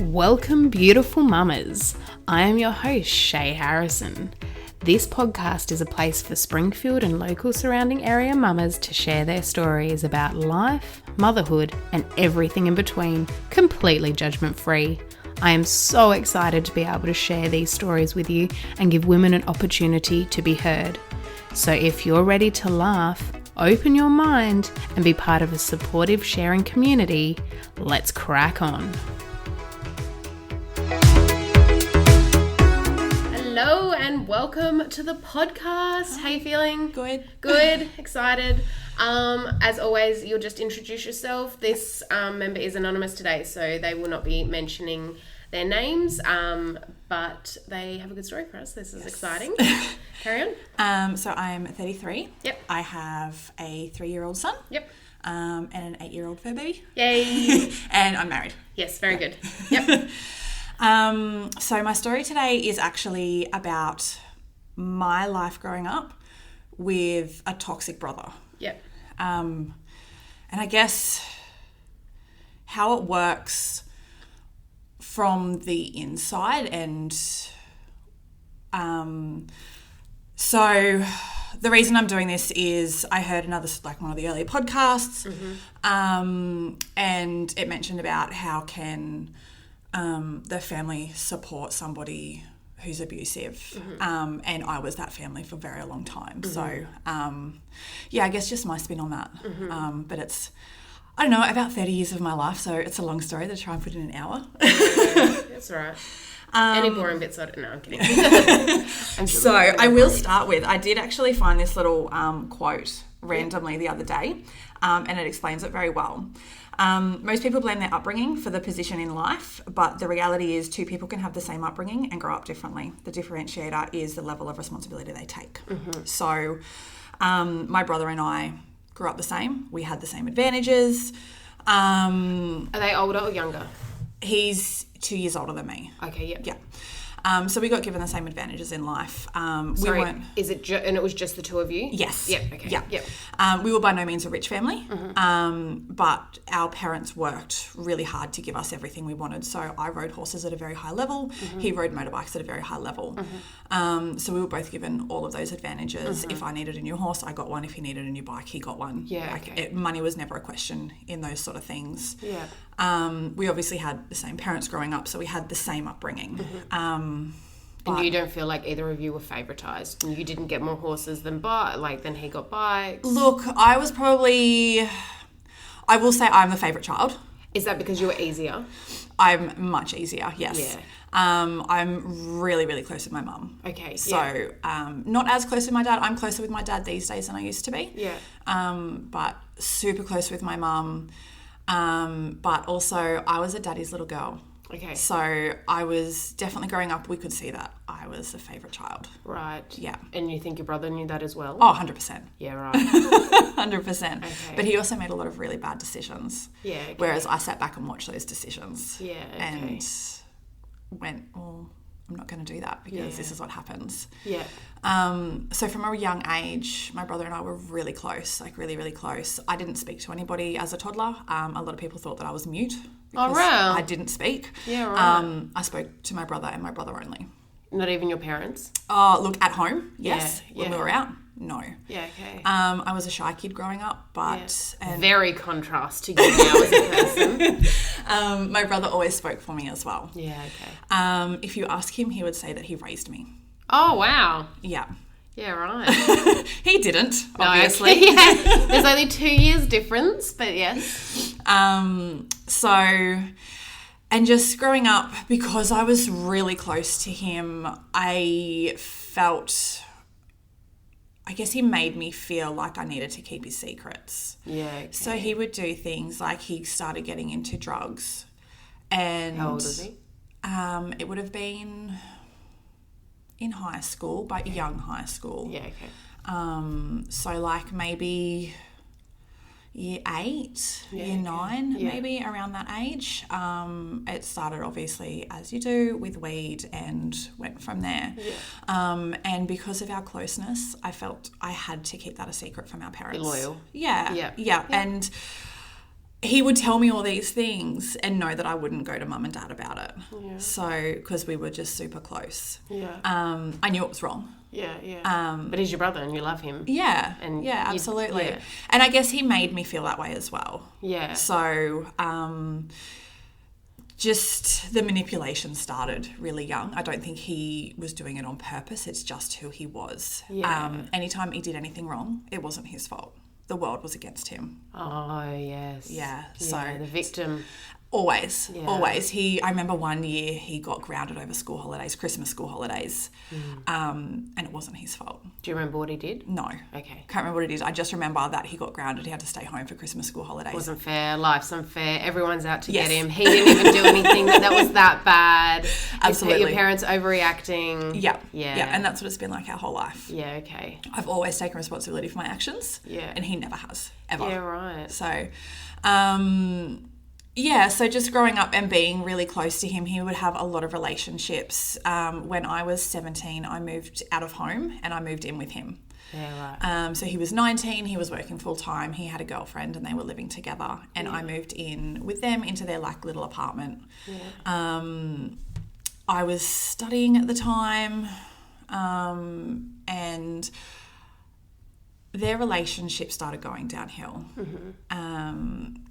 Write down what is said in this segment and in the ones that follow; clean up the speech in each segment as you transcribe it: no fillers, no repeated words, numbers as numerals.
Welcome, beautiful mamas. I am your host, Shay Harrison. This podcast is a place for Springfield and local surrounding area mamas to share their stories about life, motherhood, and everything in between, completely judgment-free. I am so excited to be able to share these stories with you and give women an opportunity to be heard. So if you're ready to laugh, open your mind, and be part of a supportive sharing community, let's crack on. Hello and welcome to the podcast. How you feeling? Good. Excited. As always, you'll just introduce yourself. This member is anonymous today, so they will not be mentioning their names, but they have a good story for us. This is exciting. Carry on. So I'm 33. Yep. I have a 3-year-old son. Yep. And an 8-year-old fur baby. Yay. And I'm married. Yes, very good. Yep. So my story today is actually about my life growing up with a toxic brother. Yep. And I guess how it works from the inside. And so the reason I'm doing this is I heard one of the earlier podcasts, and it mentioned about how can the family support somebody who's abusive, and I was that family for a very long time. So I guess just my spin on that. But it's, I don't know, about 30 years of my life, so it's a long story to try and put in an hour. That's all right. Any boring bits? No, I'm kidding. So I will start with, I did actually find this little quote randomly the other day, and it explains it very well. Most people blame their upbringing for the position in life, but the reality is two people can have the same upbringing and grow up differently. The differentiator is the level of responsibility they take. So my brother and I grew up the same. We had the same advantages. Are they older or younger? He's 2 years older than me. Okay, yep. Yeah. So we got given the same advantages in life. Sorry, is it and it was just the two of you? Yes. Yep, okay. Yeah. Yep. We were by no means a rich family, but our parents worked really hard to give us everything we wanted. So I rode horses at a very high level. He rode motorbikes at a very high level. So we were both given all of those advantages. If I needed a new horse, I got one. If he needed a new bike, he got one. Yeah, okay. Money was never a question in those sort of things. Yeah. We obviously had the same parents growing up, so we had the same upbringing. And you don't feel like either of you were favouritised, and you didn't get more horses than he got bikes? Look, I will say I'm the favourite child. Is that because you were easier? I'm much easier, yes. Yeah. I'm really, really close with my mum. Okay. So not as close with my dad. I'm closer with my dad these days than I used to be. Yeah. But super close with my mum. But also I was a daddy's little girl. Okay. So I was definitely growing up, we could see that I was a favourite child. Right. Yeah. And you think your brother knew that as well? Oh, 100%. Yeah, right. 100%. Okay. But he also made a lot of really bad decisions. Yeah. Okay. Whereas I sat back and watched those decisions. Yeah. Okay. And went, I'm not going to do that because this is what happens. Yeah. So from a young age, my brother and I were really close, like really, really close. I didn't speak to anybody as a toddler. A lot of people thought that I was mute because I didn't speak. Yeah, right. I spoke to my brother and my brother only. Not even your parents? Oh, look, at home, yes. Yeah. When we were out, no. Yeah, okay. I was a shy kid growing up, but... Yeah. Very contrast to you now as a person. My brother always spoke for me as well. Yeah, okay. If you ask him, he would say that he raised me. Oh, wow. Yeah. Yeah, right. He didn't, obviously. Okay. Yeah. There's only 2 years difference, but yes. And just growing up, because I was really close to him, I guess he made me feel like I needed to keep his secrets. Yeah, okay. So he would do things like he started getting into drugs. And how old was he? It would have been in high school, but young high school. Yeah, okay. So like maybe year 8, year 9, maybe around that age. It started obviously as you do with weed and went from there. Yeah. And because of our closeness, I felt I had to keep that a secret from our parents. Be loyal. Yeah. And he would tell me all these things and know that I wouldn't go to mum and dad about it. Yeah. So, because we were just super close. Yeah. I knew it was wrong. Yeah. But he's your brother and you love him. Yeah. And yeah, absolutely. Yeah. And I guess he made me feel that way as well. Yeah. So, just the manipulation started really young. I don't think he was doing it on purpose. It's just who he was. Yeah. Anytime he did anything wrong, it wasn't his fault. The world was against him. Oh, yes. Yeah. So the victim. Always. Yeah. Always. I remember one year he got grounded over school holidays, Christmas school holidays, and it wasn't his fault. Do you remember what he did? No. Okay. Can't remember what it is. I just remember that he got grounded. He had to stay home for Christmas school holidays. Wasn't fair. Life's unfair. Everyone's out to get him. He didn't even do anything that was that bad. Absolutely. Your parents overreacting. Yeah. Yeah. Yeah. And that's what it's been like our whole life. Yeah, okay. I've always taken responsibility for my actions. Yeah. And he never has, ever. Yeah, right. So, so just growing up and being really close to him, he would have a lot of relationships. When I was 17, I moved out of home and I moved in with him. Yeah, right. So he was 19, he was working full time, he had a girlfriend and they were living together, and I moved in with them into their like little apartment. Yeah. I was studying at the time, and their relationship started going downhill.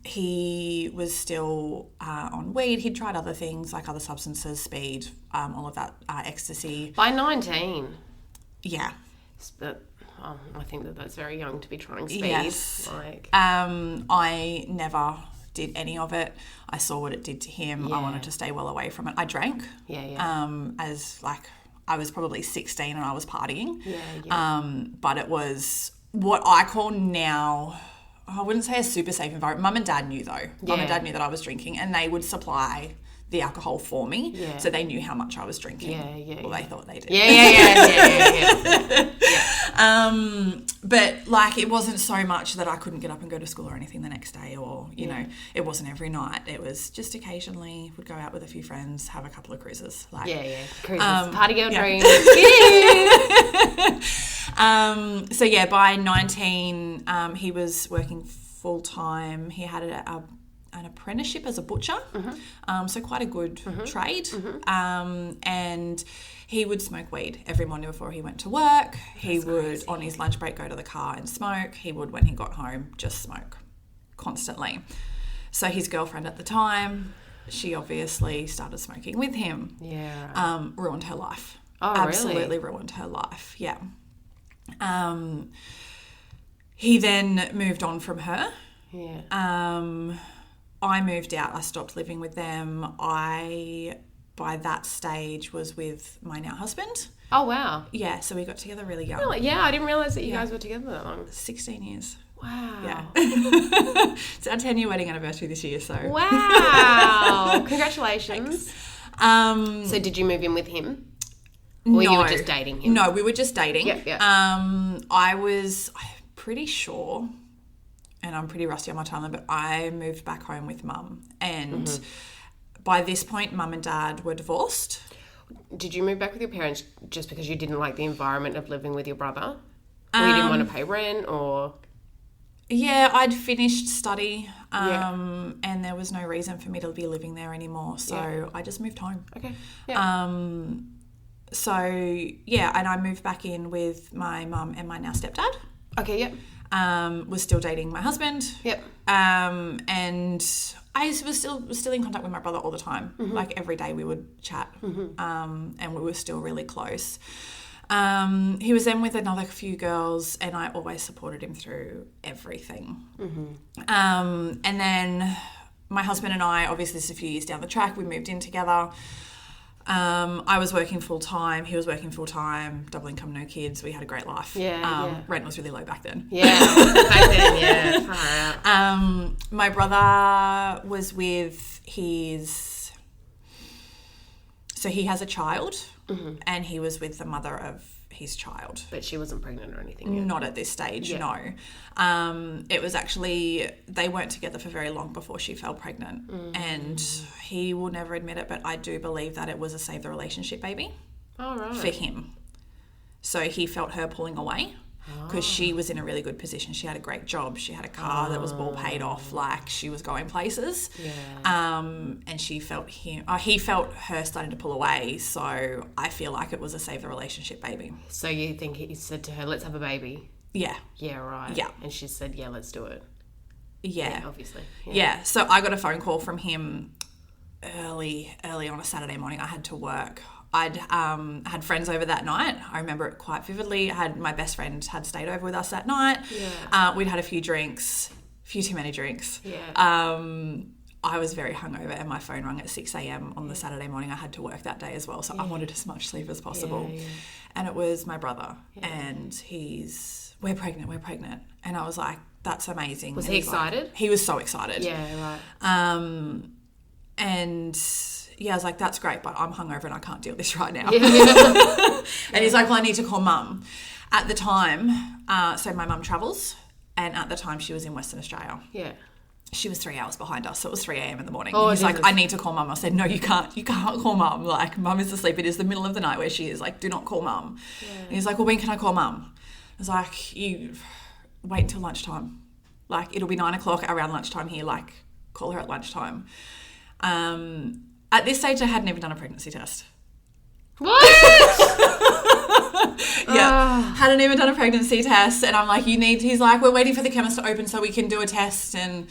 He was still on weed. He'd tried other things like other substances, speed, all of that, ecstasy. By 19. Yeah. But I think that's very young to be trying speed. Yes. I never did any of it. I saw what it did to him. I wanted to stay well away from it. I drank. As like I was probably 16 and I was partying. But it was what I call now, I wouldn't say a super safe environment. Mum and Dad knew though. Mum and Dad knew that I was drinking, and they would supply the alcohol for me. Yeah. So they knew how much I was drinking. Well, they thought they did. But like it wasn't so much that I couldn't get up and go to school or anything the next day, or, you know, it wasn't every night. It was just occasionally would go out with a few friends, have a couple of cruises. Like Cruises. Party girl dreams. So yeah, by 19, he was working full time. He had an apprenticeship as a butcher, so quite a good trade. And he would smoke weed every morning before he went to work. He would, on his lunch break, go to the car and smoke. He would, when he got home, just smoke constantly. So his girlfriend at the time, she obviously started smoking with him. Yeah. Ruined her life. Oh, Absolutely ruined her life. Yeah. He then moved on from her. Yeah. I moved out. I stopped living with them. By that stage, was with my now husband. Oh, wow. Yeah, so we got together really young. Really? Yeah, I didn't realise that you guys were together that long. 16 years. Wow. Yeah. It's our 10-year wedding anniversary this year, so. Wow. Congratulations. Thanks. So did you move in with him? Or you were just dating him? No, we were just dating. Yeah. I'm pretty sure, and I'm pretty rusty on my timeline, but I moved back home with Mum. And by this point, Mum and Dad were divorced. Did you move back with your parents just because you didn't like the environment of living with your brother? Or you didn't want to pay rent, or...? Yeah, I'd finished study, and there was no reason for me to be living there anymore. So I just moved home. Okay. Yeah. And I moved back in with my mum and my now stepdad. Okay, yep. Was still dating my husband. Yep. And I was still in contact with my brother all the time. Like every day we would chat. And we were still really close. He was then with another few girls, and I always supported him through everything. And then my husband and I, obviously this is a few years down the track, we moved in together. I was working full time. He was working full time, double income, no kids. We had a great life. Rent was really low back then. Back then, yeah. My brother was with so he has a child, and he was with the mother of his child. But she wasn't pregnant or anything yet? Not at this stage, no. It was actually, they weren't together for very long before she fell pregnant. And he will never admit it, but I do believe that it was a save the relationship baby for him. So he felt her pulling away. because she was in a really good position. She had a great job. She had a car that was all paid off. Like, she was going places. Yeah. And he felt her starting to pull away. So I feel like it was a save the relationship baby. So you think he said to her, let's have a baby? Yeah. Yeah, right. Yeah. And she said, yeah, let's do it. Yeah. Obviously. Yeah. So I got a phone call from him early on a Saturday morning. I had to work. I'd had friends over that night. I remember it quite vividly. My best friend had stayed over with us that night. Yeah. We'd had a few too many drinks. Yeah. I was very hungover and my phone rang at 6 a.m. on the Saturday morning. I had to work that day as well, so I wanted as much sleep as possible. Yeah. And it was my brother, and we're pregnant. And I was like, that's amazing. Was and he he's like- excited? he was so excited. Yeah, right. And yeah, I was like, that's great, but I'm hungover and I can't deal with this right now. Yeah. And he's like, well, I need to call mum. At the time, so my mum travels, and at the time she was in Western Australia. Yeah. She was 3 hours behind us, so it was 3 a.m. in the morning. Oh, He's Jesus. like, I need to call mum. I said, no, you can't call mum. Like, mum is asleep. It is the middle of the night where she is. Like, do not call mum. Yeah. And he's like, well, when can I call mum? I was like, you wait until lunchtime. Like, it'll be 9 o'clock around lunchtime here. Like, call her at lunchtime. At this stage, I hadn't even done a pregnancy test. What? Yeah, hadn't even done a pregnancy test. And I'm like, he's like, we're waiting for the chemist to open so we can do a test. And,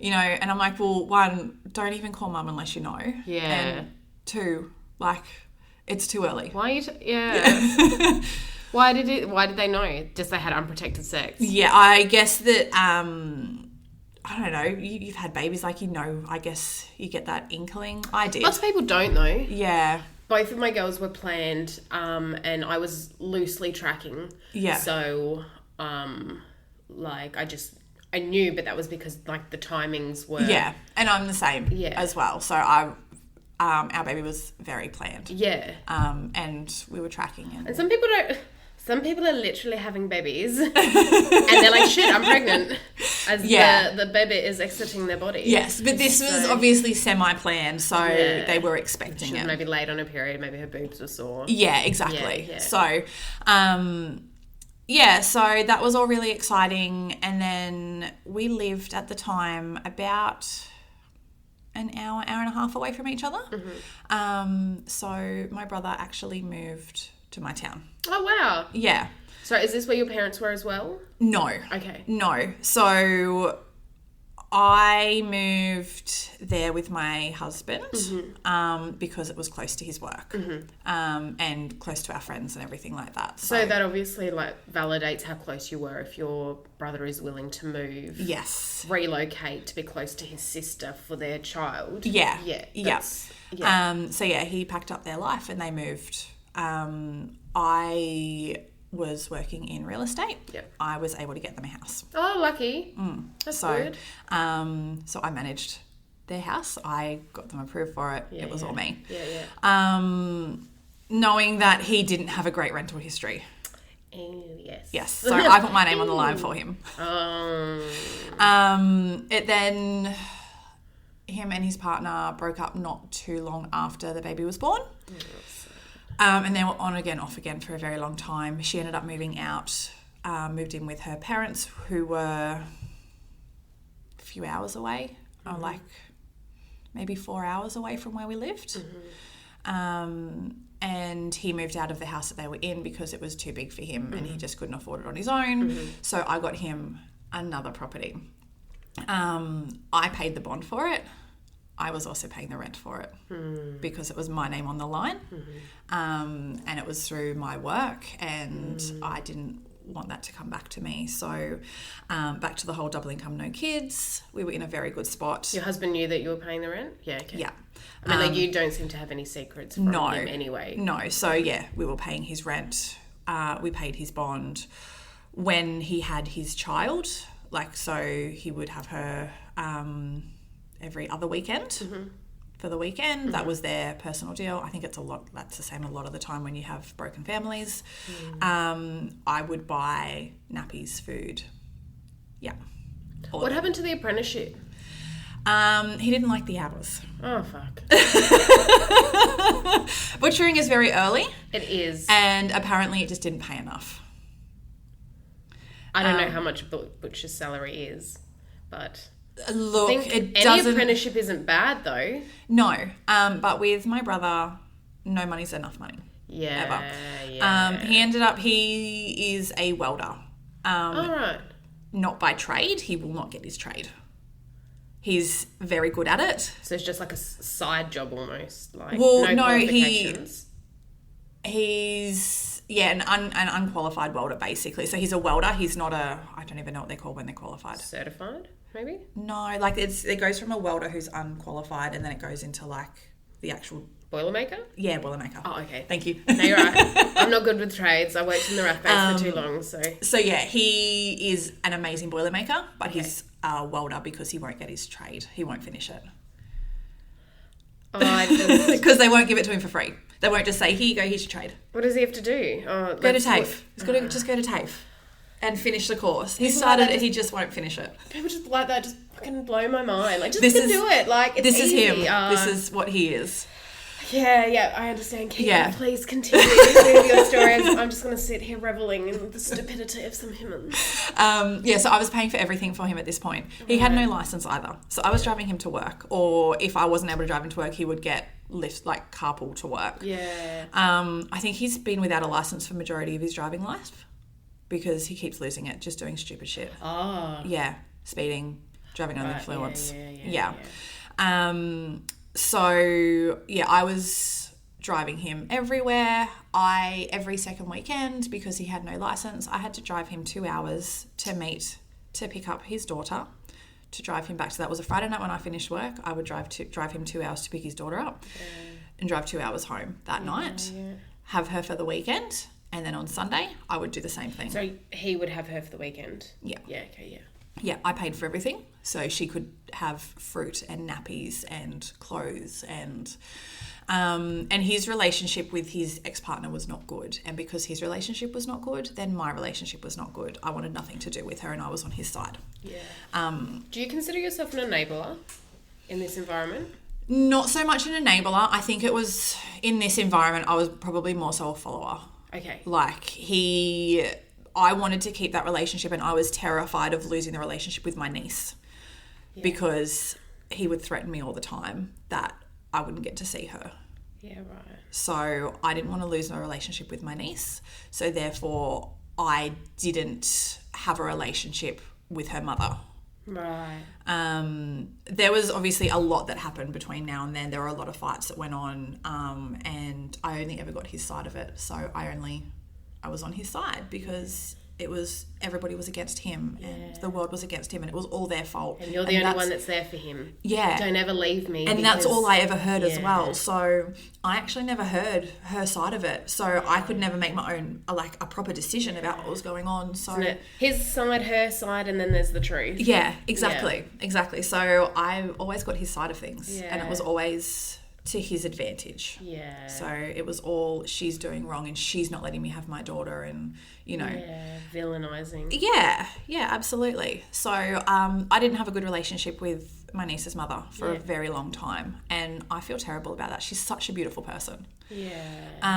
and I'm like, well, one, don't even call mum unless you know. Yeah. And two, like, it's too early. Why are you... yeah. Why did they know? Just they had unprotected sex? Yeah, I guess that, I don't know, you've had babies, like, I guess you get that inkling. I did. Lots of people don't though. Yeah. Both of my girls were planned, and I was loosely tracking. Yeah. So, like, I knew, but that was because, like, the timings were... Yeah, and I'm the same as well. So our baby was very planned. Yeah. And we were tracking. And some people don't... Some people are literally having babies and they're like, shit, I'm pregnant, as the baby is exiting their body. Yes, but this was obviously semi-planned, so they were expecting it. Maybe late on her period, maybe her boobs were sore. Yeah, exactly. Yeah. So, so that was all really exciting. And then we lived at the time about an hour and a half away from each other. Mm-hmm. So my brother actually moved to my town. Oh, wow. Yeah. So is this where your parents were as well? No. Okay. No. So I moved there with my husband because it was close to his work and close to our friends and everything like that. So that obviously, like, validates how close you were if your brother is willing to move. Yes. Relocate to be close to his sister for their child. Yeah. Yeah. Yeah. So, he packed up their life and they moved. I was working in real estate. Yep. I was able to get them a house. Oh, lucky. That's good. So I managed their house. I got them approved for it. It was all me. Yeah. Knowing that he didn't have a great rental history. Yes. Yes. So I put my name on the line for him. Then him and his partner broke up not too long after the baby was born. And they were on again, off again for a very long time. She ended up moving out, moved in with her parents, who were a few hours away, like maybe 4 hours away from where we lived. And he moved out of the house that they were in because it was too big for him and he just couldn't afford it on his own. So I got him another property. I paid the bond for it. I was also paying the rent for it because it was my name on the line and it was through my work and I didn't want that to come back to me. So back to the whole double income, no kids. We were in a very good spot. Your husband knew that you were paying the rent? Yeah, okay. Yeah. I mean, like, you don't seem to have any secrets from him anyway. No. So, we were paying his rent. We paid his bond. When he had his child, like, so he would have her... every other weekend for the weekend. That was their personal deal. I think it's that's the same a lot of the time when you have broken families. I would buy nappies, food. Yeah. What happened to the apprenticeship? He didn't like the hours. Oh, fuck. Butchering is very early. It is. And apparently it just didn't pay enough. I don't know how much a butcher's salary is, but Look, I think it any doesn't... apprenticeship isn't bad though. No, but with my brother, no money's enough money. Yeah, Ever. yeah. He is a welder. All right. Not by trade. He will not get his trade. He's very good at it. So it's just like a side job almost. Like Well, no no, qualifications. he's an unqualified welder basically. So he's a welder. He's not a... I don't even know what they're called when they're qualified. Certified, maybe? No, like it goes from a welder who's unqualified and then it goes into like the actual... Boilermaker? Yeah, boilermaker. Oh, okay. Thank you. No, you're right. I'm not good with trades. I worked in the raft base for too long, so... So yeah, he is an amazing boilermaker, but he's a welder because he won't get his trade. He won't finish it. Oh, Because they won't give it to him for free. They won't just say, here you go, here's your trade. what does he have to do? Oh, Go to TAFE. He's got to just go to TAFE and finish the course. He started it, he just won't finish it. People just like that just fucking blow my mind. Like, just This do is- it. Like, it's This is easy. him. This is what he is. Yeah, I understand. Please continue with your stories. I'm just going to sit here reveling in the stupidity of some humans. So I was paying for everything for him at this point. He had no license either. So I was driving him to work, or if I wasn't able to drive him to work, he would get lift, like carpool to work. Yeah. I think he's been without a license for majority of his driving life because he keeps losing it, just doing stupid shit. Oh. Yeah, speeding, driving under influence. Yeah. So, yeah, I was driving him everywhere. Every second weekend, because he had no license, I had to drive him 2 hours to pick up his daughter, to drive him back. So that was a Friday night when I finished work. I would drive him 2 hours to pick his daughter up and drive 2 hours home that night, have her for the weekend. And then on Sunday, I would do the same thing. So he would have her for the weekend? Yeah. Yeah, okay, yeah. Yeah, I paid for everything. So she could have fruit and nappies and clothes and his relationship with his ex-partner was not good. And because his relationship was not good, then my relationship was not good. I wanted nothing to do with her and I was on his side. Yeah. Do you consider yourself an enabler in this environment? Not so much an enabler. I think it was in this environment, I was probably more so a follower. Okay. I wanted to keep that relationship and I was terrified of losing the relationship with my niece because he would threaten me all the time that I wouldn't get to see her. Yeah, right. So I didn't want to lose my relationship with my niece. So therefore, I didn't have a relationship with her mother. Right. There was obviously a lot that happened between now and then. There were a lot of fights that went on and I only ever got his side of it. So I was on his side because everybody was against him and the world was against him and it was all their fault. And you're the only one that's there for him. Yeah. Don't ever leave me. And that's all I ever heard as well. So I actually never heard her side of it. So I could never make my own, a proper decision about what was going on. So Isn't it his side, her side, and then there's the truth. Yeah, exactly. So I always got his side of things and it was always to his advantage. Yeah. So it was all she's doing wrong and she's not letting me have my daughter and, Yeah, villainising. Yeah, absolutely. So I didn't have a good relationship with my niece's mother for a very long time and I feel terrible about that. She's such a beautiful person. Yeah.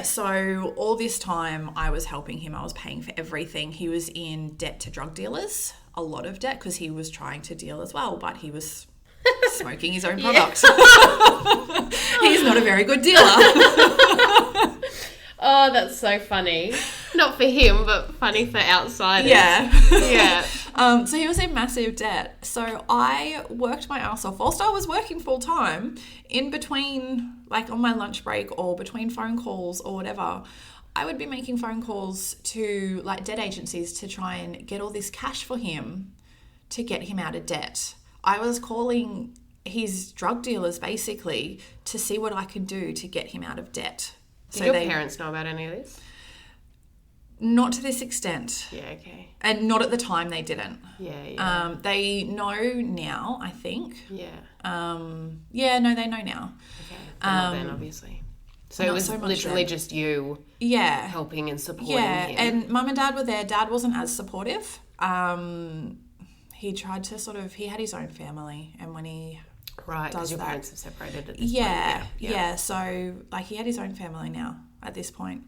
So all this time I was helping him. I was paying for everything. He was in debt to drug dealers, a lot of debt because he was trying to deal as well, but he was smoking his own product. He's not a very good dealer. Oh, that's so funny. Not for him, but funny for outsiders. Yeah. So he was in massive debt. So I worked my ass off whilst I was working full time in between, like on my lunch break or between phone calls or whatever. I would be making phone calls to like debt agencies to try and get all this cash for him to get him out of debt. I was calling his drug dealers basically to see what I could do to get him out of debt. Did your parents know about any of this? Not to this extent. Yeah, okay. And not at the time they didn't. Yeah. They know now, I think. Yeah. They know now. Okay. But not then, obviously. So it was so literally just you helping and supporting him. And mum and dad were there. Dad wasn't as supportive. He tried to he had his own family and when he Right, because your parents have separated at this point. Yeah. So, he had his own family now. at this point.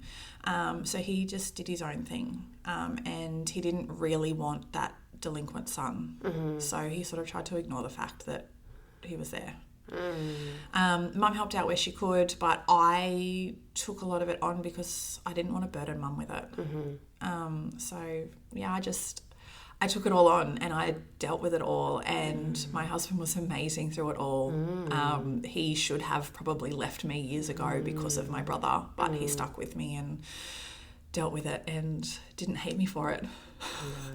So he just did his own thing, and he didn't really want that delinquent son. So he sort of tried to ignore the fact that he was there. Mum helped out where she could, but I took a lot of it on because I didn't want to burden Mum with it. So yeah, I took it all on and I dealt with it all, and my husband was amazing through it all. He should have probably left me years ago because of my brother, but he stuck with me and dealt with it and didn't hate me for it.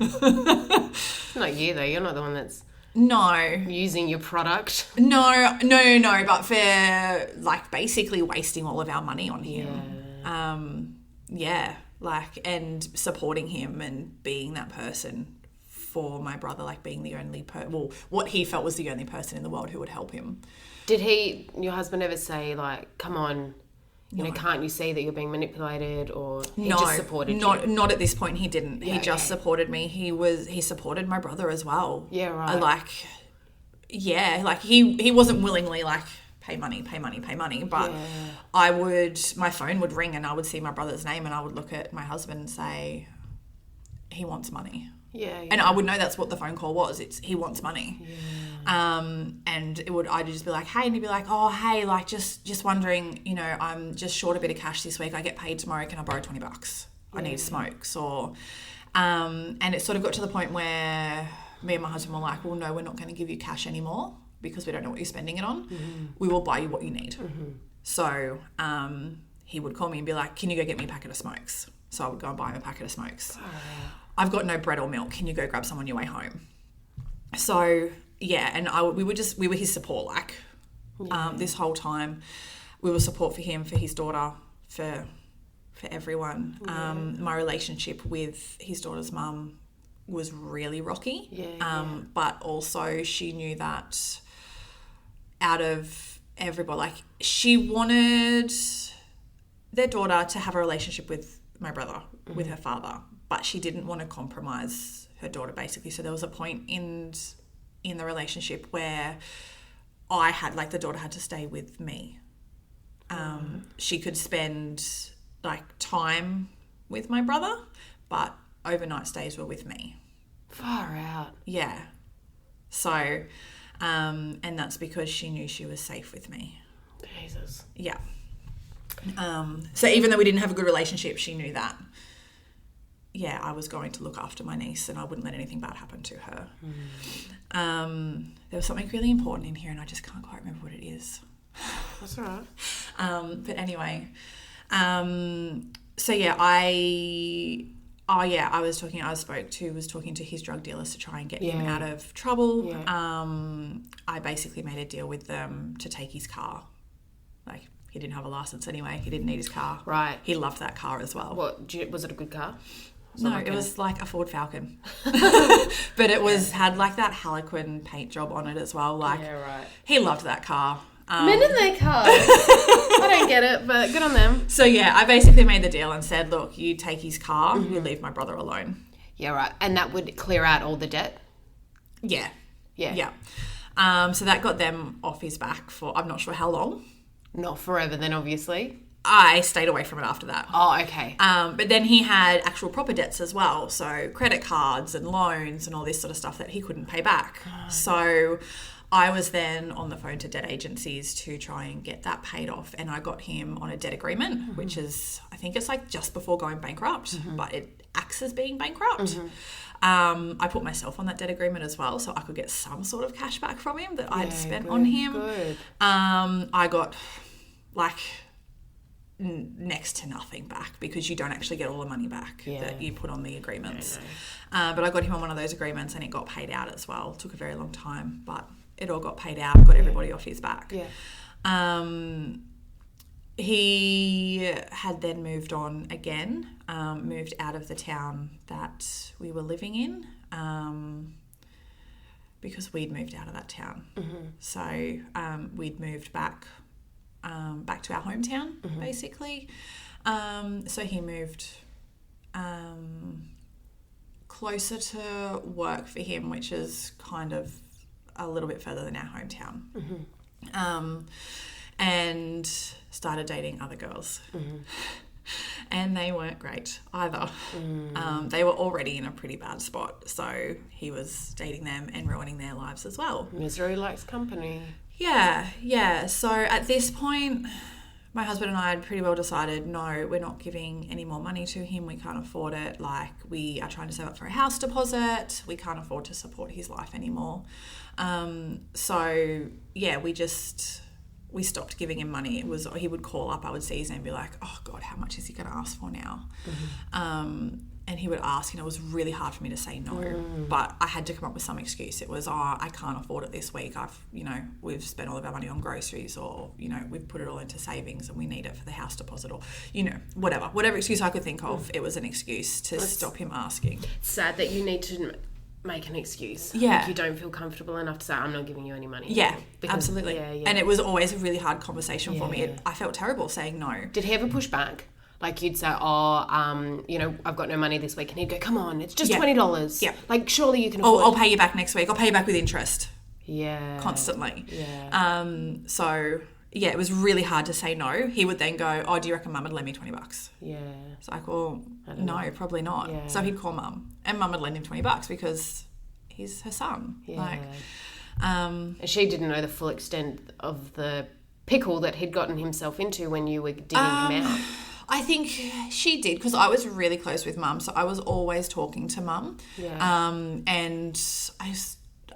It's not you though, you're not the one that's using your product. No, but for like basically wasting all of our money on him. And supporting him and being that person for my brother, like being the only what he felt was the only person in the world who would help him. Did your husband ever say like, come on, you know, can't you see that you're being manipulated, or he just supported you? Not at this point. He didn't. He just supported me. He supported my brother as well. Yeah, right. He wasn't willingly like pay money, but my phone would ring and I would see my brother's name and I would look at my husband and say, he wants money. Yeah. And I would know that's what the phone call was. It's he wants money. Yeah. And I'd just be like, hey, and he'd be like, oh, hey, like just wondering, you know, I'm just short a bit of cash this week. I get paid tomorrow. Can I borrow $20? I need smokes. Or, and it sort of got to the point where me and my husband were like, well, no, we're not going to give you cash anymore because we don't know what you're spending it on. We will buy you what you need. So he would call me and be like, can you go get me a packet of smokes? So I would go and buy him a packet of smokes. I've got no bread or milk. Can you go grab some on your way home? So yeah, and we were his support, this whole time. We were support for him, for his daughter, for everyone. My relationship with his daughter's mum was really rocky. But also she knew that out of everybody, like she wanted their daughter to have a relationship with my brother, with her father, but she didn't want to compromise her daughter basically. So there was a point in the relationship where I had, like, the daughter had to stay with me. She could spend like time with my brother, but overnight stays were with me. Far out. Yeah. So, and that's because she knew she was safe with me. Jesus. Yeah. So even though we didn't have a good relationship, she knew that, yeah, I was going to look after my niece and I wouldn't let anything bad happen to her. There was something really important in here and I just can't quite remember what it is. That's all right. But anyway, so yeah, I was talking to his drug dealers to try and get him out of trouble. Yeah. I basically made a deal with them to take his car. Like, he didn't have a license anyway. He didn't need his car. Right. He loved that car as well. Was it a good car? No, it was like a Ford Falcon. But it had like that Harlequin paint job on it as well. Like, yeah, right. He loved that car. Men in their cars. I don't get it, but good on them. So yeah, I basically made the deal and said, look, you take his car, you leave my brother alone. Yeah, right. And that would clear out all the debt? Yeah. Yeah. Yeah. So that got them off his back for, I'm not sure how long. Not forever then, obviously. I stayed away from it after that. Oh, okay. But then he had actual proper debts as well. So credit cards and loans and all this sort of stuff that he couldn't pay back. God. So I was then on the phone to debt agencies to try and get that paid off. And I got him on a debt agreement, which is, I think it's like just before going bankrupt, but it acts as being bankrupt. I put myself on that debt agreement as well, so I could get some sort of cash back from him that I'd spent on him. Good. I got like next to nothing back because you don't actually get all the money back that you put on the agreements. But I got him on one of those agreements and it got paid out as well. It took a very long time, but it all got paid out, got everybody off his back. Yeah. He had then moved on again, moved out of the town that we were living in because we'd moved out of that town. So we'd moved back to our hometown, basically. So he moved closer to work for him, which is kind of a little bit further than our hometown. And started dating other girls. And they weren't great either. They were already in a pretty bad spot. So he was dating them and ruining their lives as well. Misery likes company. Yeah. So at this point, my husband and I had pretty well decided, no, we're not giving any more money to him. We can't afford it. Like, we are trying to save up for a house deposit. We can't afford to support his life anymore. So, yeah, we stopped giving him money. It was, he would call up, I would see his name and be like, oh God, how much is he going to ask for now? And he would ask, it was really hard for me to say no, but I had to come up with some excuse. It was, I can't afford it this week. We've spent all of our money on groceries, or, we've put it all into savings and we need it for the house deposit, or, whatever excuse I could think of, it was an excuse to stop him asking. It's sad that you need to make an excuse. Yeah. Like, you don't feel comfortable enough to say, I'm not giving you any money. Yeah, because, absolutely. Yeah. And it was always a really hard conversation for me. I felt terrible saying no. Did he ever push back? Like, you'd say, I've got no money this week. And he'd go, come on, it's just $20. Yeah. Like, surely you can afford... I'll pay you back next week. I'll pay you back with interest. Yeah. Constantly. Yeah. So, yeah, it was really hard to say no. He would then go, oh, do you reckon Mum would lend me $20? Yeah. It's like, well, no, probably not. Yeah. So he'd call Mum. And Mum would lend him $20 because he's her son. Yeah. And she didn't know the full extent of the pickle that he'd gotten himself into when you were digging him out. I think she did, because I was really close with Mum, so I was always talking to Mum. Yeah. And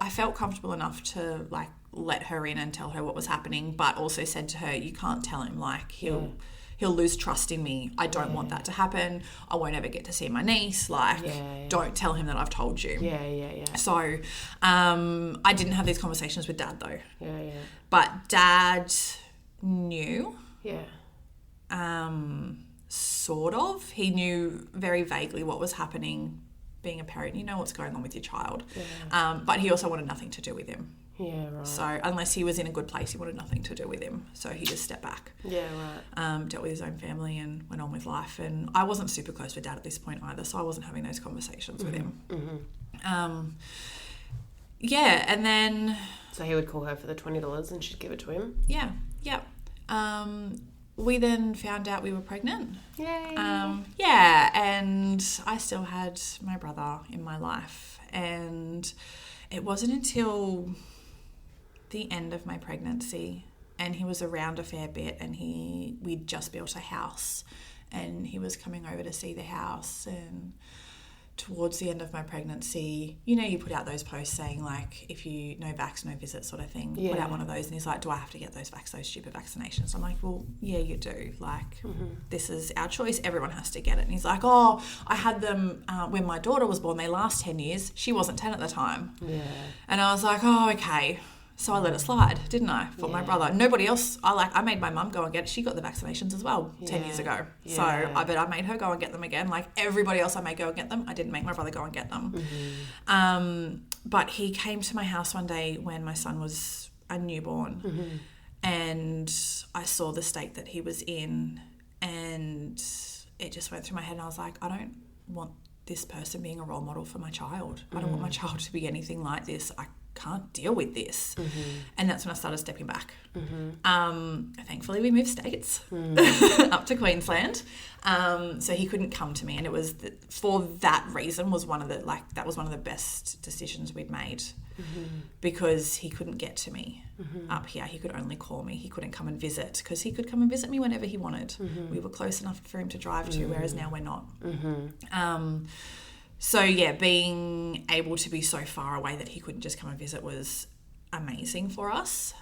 I felt comfortable enough to, like, let her in and tell her what was happening, but also said to her, you can't tell him, like, he'll lose trust in me. I don't want that to happen. I won't ever get to see my niece. Like, don't tell him that I've told you. Yeah. So I didn't have these conversations with Dad, though. Yeah. But Dad knew. Yeah. Sort of. He knew very vaguely what was happening. Being a parent, you know what's going on with your child. Yeah. But he also wanted nothing to do with him. Yeah, right. So unless he was in a good place, he wanted nothing to do with him. So he just stepped back. Yeah, right. Dealt with his own family and went on with life. And I wasn't super close with Dad at this point either, so I wasn't having those conversations with him. And then... So he would call her for the $20 and she'd give it to him? Yeah. We then found out we were pregnant. Yay. And I still had my brother in my life. And it wasn't until the end of my pregnancy, and he was around a fair bit, and we'd just built a house, and he was coming over to see the house. And towards the end of my pregnancy, you put out those posts saying, like, if you no vax, no visit sort of thing. Put out one of those, and he's like, do I have to get those stupid vaccinations? I'm like, well, yeah, you do. Like, this is our choice. Everyone has to get it. And he's like, oh, I had them when my daughter was born. They last 10 years. She wasn't 10 at the time. Yeah. And I was like, oh, okay. So I let it slide, didn't I, for my brother? Nobody else. I made my mum go and get it. She got the vaccinations as well 10 years ago. Yeah. So I made her go and get them again. Like everybody else I made go and get them. I didn't make my brother go and get them. But he came to my house one day when my son was a newborn, and I saw the state that he was in, and it just went through my head, and I was like, I don't want this person being a role model for my child. I don't want my child to be anything like this. I can't deal with this. And that's when I started stepping back. Thankfully we moved states up to Queensland, so he couldn't come to me, and it was for that reason was one of the best decisions we'd made, because he couldn't get to me up here. He could only call me. He couldn't come and visit, because he could come and visit me whenever he wanted. We were close enough for him to drive to, whereas now we're not. So, yeah, being able to be so far away that he couldn't just come and visit was amazing for us.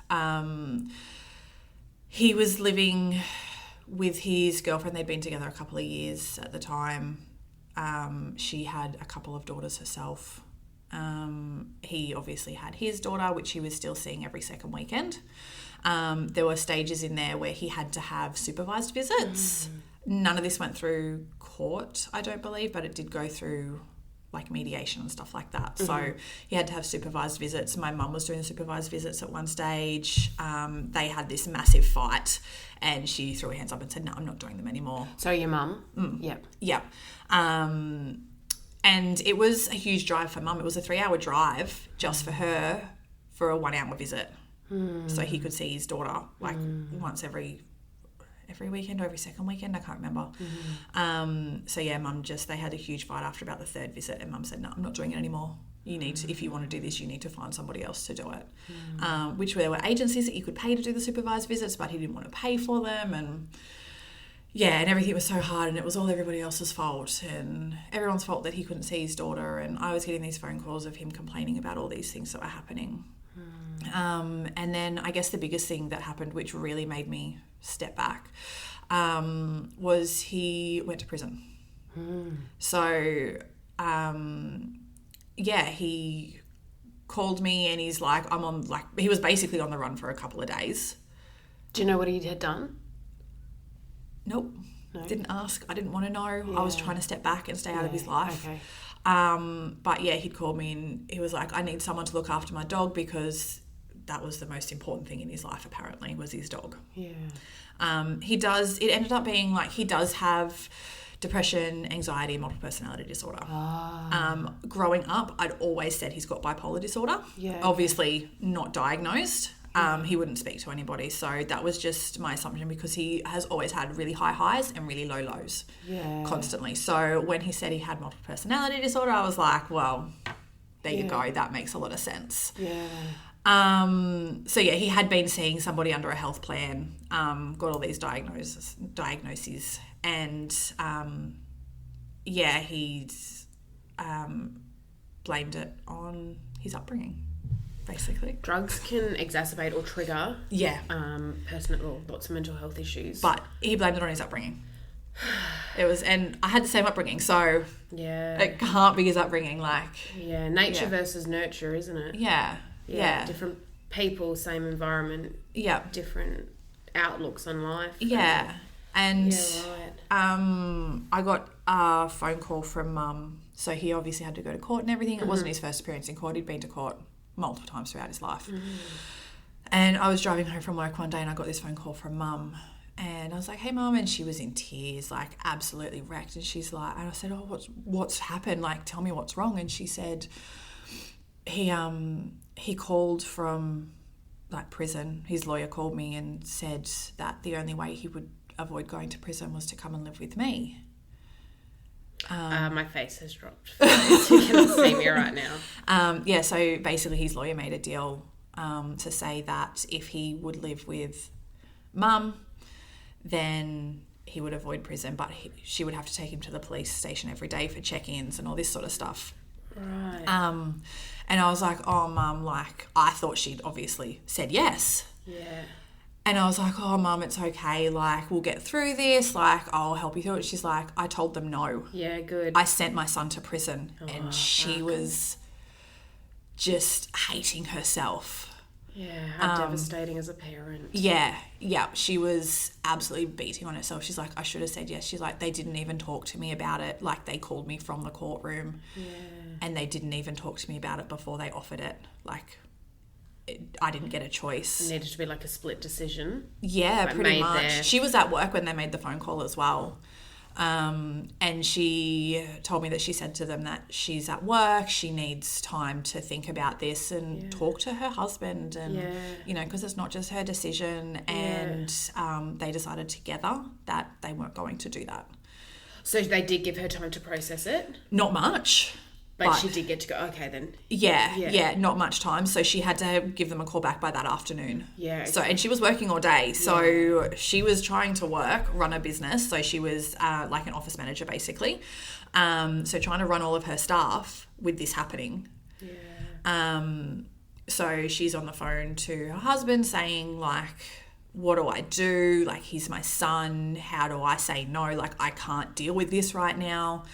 He was living with his girlfriend. They'd been together a couple of years at the time. She had a couple of daughters herself. He obviously had his daughter, which he was still seeing every second weekend. There were stages in there where he had to have supervised visits. None of this went through court, I don't believe, but it did go through like mediation and stuff like that. So he had to have supervised visits. My mum was doing the supervised visits at one stage. They had this massive fight, and she threw her hands up and said, no, I'm not doing them anymore. So your mum? Yep. And it was a huge drive for Mum. It was a 3-hour drive just for her for a 1-hour visit. So he could see his daughter like once every every weekend or every second weekend, I can't remember. So yeah, Mum they had a huge fight after about the third visit, and Mum said, no, I'm not doing it anymore. You need to, if you want to do this, you need to find somebody else to do it. Which there were agencies that you could pay to do the supervised visits, but he didn't want to pay for them, and yeah, and everything was so hard, and it was all everybody else's fault, and everyone's fault that he couldn't see his daughter, and I was getting these phone calls of him complaining about all these things that were happening. And then I guess the biggest thing that happened, which really made me step back, was he went to prison. So yeah, he called me and he's like, he was basically on the run for a couple of days. Do you know what he had done? Nope. No. Didn't ask. I didn't want to know. Yeah. I was trying to step back and stay out of his life. Okay. But yeah, he'd called me and he was like, I need someone to look after my dog, because that was the most important thing in his life, apparently, was his dog. Yeah. It ended up being like, he does have depression, anxiety, multiple personality disorder. Growing up, I'd always said he's got bipolar disorder. Yeah. Obviously not diagnosed. He wouldn't speak to anybody. So that was just my assumption, because he has always had really high highs and really low lows constantly. So when he said he had multiple personality disorder, I was like, well, there you go. That makes a lot of sense. Yeah. So yeah, he had been seeing somebody under a health plan, got all these diagnoses, and he's blamed it on his upbringing, basically. Drugs can exacerbate or trigger personal lots of mental health issues. But he blamed it on his upbringing. And I had the same upbringing, so it can't be his upbringing. Nature versus nurture, isn't it? Yeah. Different people, same environment. Yeah. Different outlooks on life. Yeah. And I got a phone call from Mum. So he obviously had to go to court and everything. It wasn't his first appearance in court. He'd been to court multiple times throughout his life. And I was driving home from work one day and I got this phone call from Mum. And I was like, hey, Mum. And she was in tears, absolutely wrecked. And she's like, and I said, oh, what's happened? Tell me what's wrong. And she said, he called from prison. His lawyer called me and said that the only way he would avoid going to prison was to come and live with me. My face has dropped. You can see me right now. So basically his lawyer made a deal to say that if he would live with Mum, then he would avoid prison, but she would have to take him to the police station every day for check-ins and all this sort of stuff. Right. And I was like, oh, Mum, I thought she'd obviously said yes. Yeah. And I was like, oh, Mum, it's okay. We'll get through this. I'll help you through it. She's like, I told them no. Yeah, good. I sent my son to prison. And she was just hating herself. Yeah, how devastating as a parent. Yeah. She was absolutely beating on herself. She's like, I should have said yes. She's like, they didn't even talk to me about it. They called me from the courtroom. Yeah. And they didn't even talk to me about it before they offered it. I didn't get a choice. It needed to be a split decision. Yeah, pretty much. She was at work when they made the phone call as well. And she told me that she said to them that she's at work, she needs time to think about this and talk to her husband, and because it's not just her decision, and they decided together that they weren't going to do that. So they did give her time to process it? Not much. But she did get to go, okay then. Yeah, not much time. So she had to give them a call back by that afternoon. Yeah. Okay. So, and she was working all day. So she was trying to run a business. So she was like an office manager basically. So trying to run all of her staff with this happening. Yeah. So she's on the phone to her husband saying what do I do? He's my son. How do I say no? I can't deal with this right now.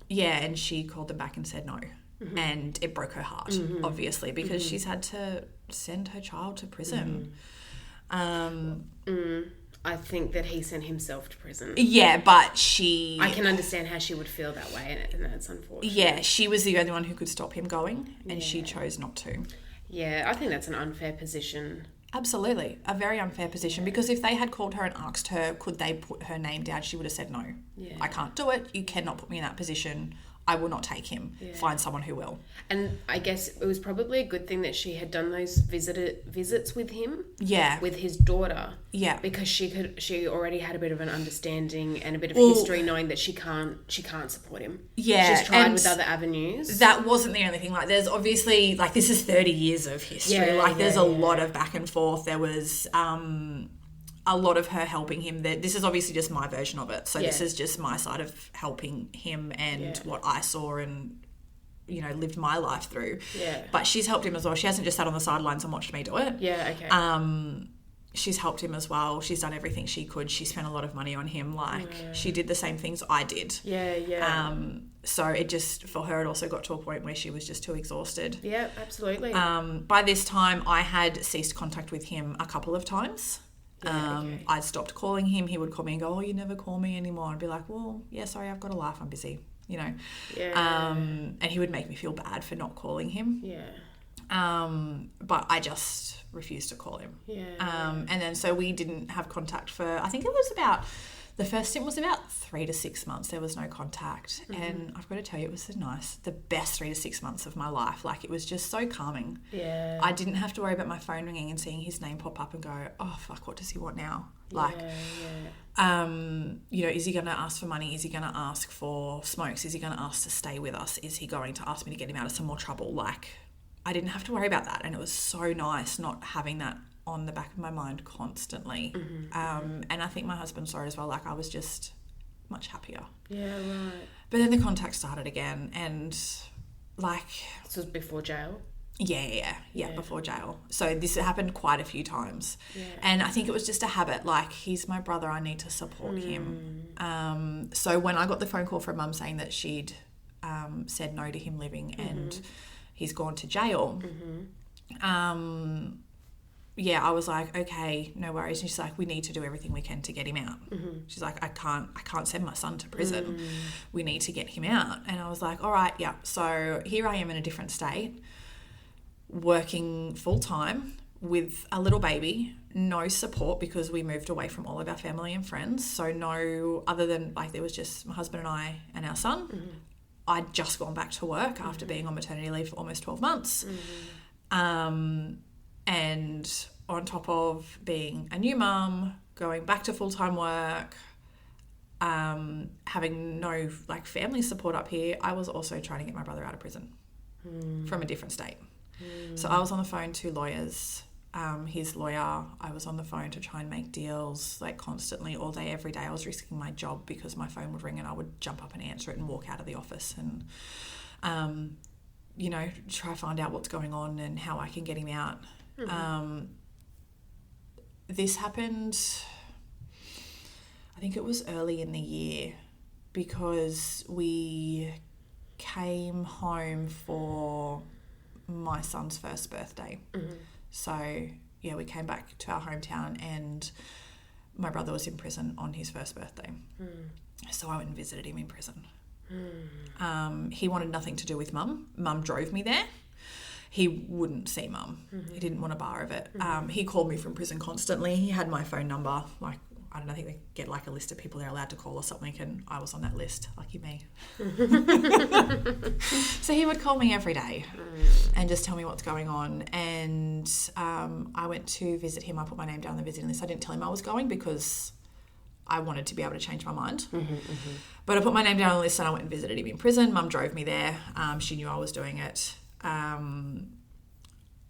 Yeah, and she called them back and said no. Mm-hmm. And it broke her heart, obviously, because she's had to send her child to prison. I think that he sent himself to prison. Yeah, but I can understand how she would feel that way, and that's unfortunate. Yeah, she was the only one who could stop him going, and she chose not to. Yeah, I think that's an unfair position. Absolutely. A very unfair position, because if they had called her and asked her, could they put her name down, she would have said no. Yeah. I can't do it. You cannot put me in that position. I will not take him. Find someone who will. And I guess it was probably a good thing that she had done those visits with him. Yeah. With his daughter. Yeah. Because she already had a bit of an understanding and a bit of history, knowing that she can't support him. Yeah. She's tried with other avenues. That wasn't the only thing. Like, there's obviously, like, this is 30 years of history. There's a lot of back and forth. There was a lot of her helping him. This is obviously just my version of it. So this is just my side of helping him and what I saw and, you know, lived my life through. Yeah. But she's helped him as well. She hasn't just sat on the sidelines and watched me do it. Yeah, okay. She's helped him as well. She's done everything she could. She spent a lot of money on him. Like, she did the same things I did. Yeah, yeah. So it just, for her, it also got to a point where she was just too exhausted. Yeah, absolutely. By this time, I had ceased contact with him a couple of times. I stopped calling him. He would call me and go, "Oh, you never call me anymore." I'd be like, "Well, yeah, sorry, I've got a life. I'm busy," you know. Yeah. And he would make me feel bad for not calling him. Yeah. But I just refused to call him. Yeah. And then so we didn't have contact for, I think it was about, the first stint was about 3 to 6 months. There was no contact. Mm-hmm. And I've got to tell you, it was the best 3 to 6 months of my life. Like, it was just so calming. Yeah. I didn't have to worry about my phone ringing and seeing his name pop up and go, "Oh, fuck, what does he want now?" Like, you know, is he going to ask for money? Is he going to ask for smokes? Is he going to ask to stay with us? Is he going to ask me to get him out of some more trouble? Like, I didn't have to worry about that. And it was so nice not having that on the back of my mind constantly. Mm-hmm. And I think my husband saw it as well. Like, I was just much happier. Yeah, right. But then the contact started again, and like... This was before jail? Yeah, before jail. So this happened quite a few times. Yeah. And I think it was just a habit. Like, he's my brother, I need to support him. So when I got the phone call from Mum saying that she'd said no to him living and he's gone to jail, I was like, okay, no worries. And she's like, we need to do everything we can to get him out. She's like, I can't send my son to prison. We need to get him out. And I was like, all right, yeah. So here I am in a different state, working full time with a little baby, no support because we moved away from all of our family and friends. So no, other than, like, there was just my husband and I and our son. I'd just gone back to work after being on maternity leave for almost 12 months. And on top of being a new mum, going back to full-time work, having no, like, family support up here, I was also trying to get my brother out of prison from a different state. So I was on the phone to lawyers, his lawyer. I was on the phone to try and make deals, like, constantly, all day, every day. I was risking my job because my phone would ring and I would jump up and answer it and walk out of the office and, you know, try to find out what's going on and how I can get him out. This happened, I think it was early in the year, because we came home for my son's first birthday. So, yeah, we came back to our hometown and my brother was in prison on his first birthday. So I went and visited him in prison. He wanted nothing to do with Mum. Mum drove me there. He wouldn't see Mum. He didn't want a bar of it. He called me from prison constantly. He had my phone number. Like, I don't know, I think they get, like, a list of people they're allowed to call or something, and I was on that list. Lucky me. So he would call me every day and just tell me what's going on. And I went to visit him. I put my name down on the visiting list. I didn't tell him I was going because I wanted to be able to change my mind. But I put my name down on the list and I went and visited him in prison. Mum drove me there. She knew I was doing it.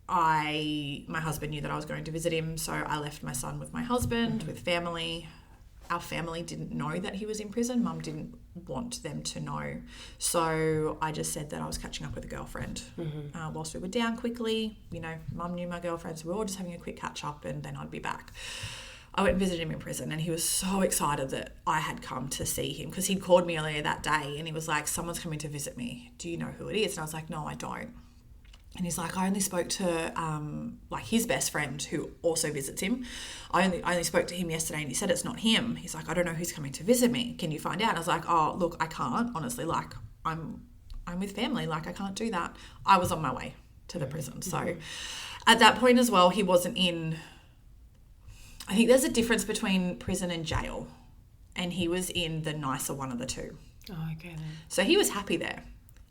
My husband knew that I was going to visit him, so I left my son with my husband, with family. Our family didn't know that he was in prison. Mum didn't want them to know. So I just said that I was catching up with a girlfriend. Whilst we were down quickly, you know, Mum knew my girlfriend, so we were all just having a quick catch up and then I'd be back. I went and visited him in prison and he was so excited that I had come to see him because he'd called me earlier that day and he was like, "Someone's coming to visit me. Do you know who it is?" And I was like, "No, I don't." And he's like, "I only spoke to like his best friend who also visits him. I only spoke to him yesterday and he said it's not him." He's like, "I don't know who's coming to visit me. Can you find out?" And I was like, "Oh, look, I can't, honestly. Like, I'm with family. Like, I can't do that." I was on my way to the prison. So at that point as well, he wasn't in... I think there's a difference between prison and jail. And he was in the nicer one of the two. Oh, okay then. So he was happy there.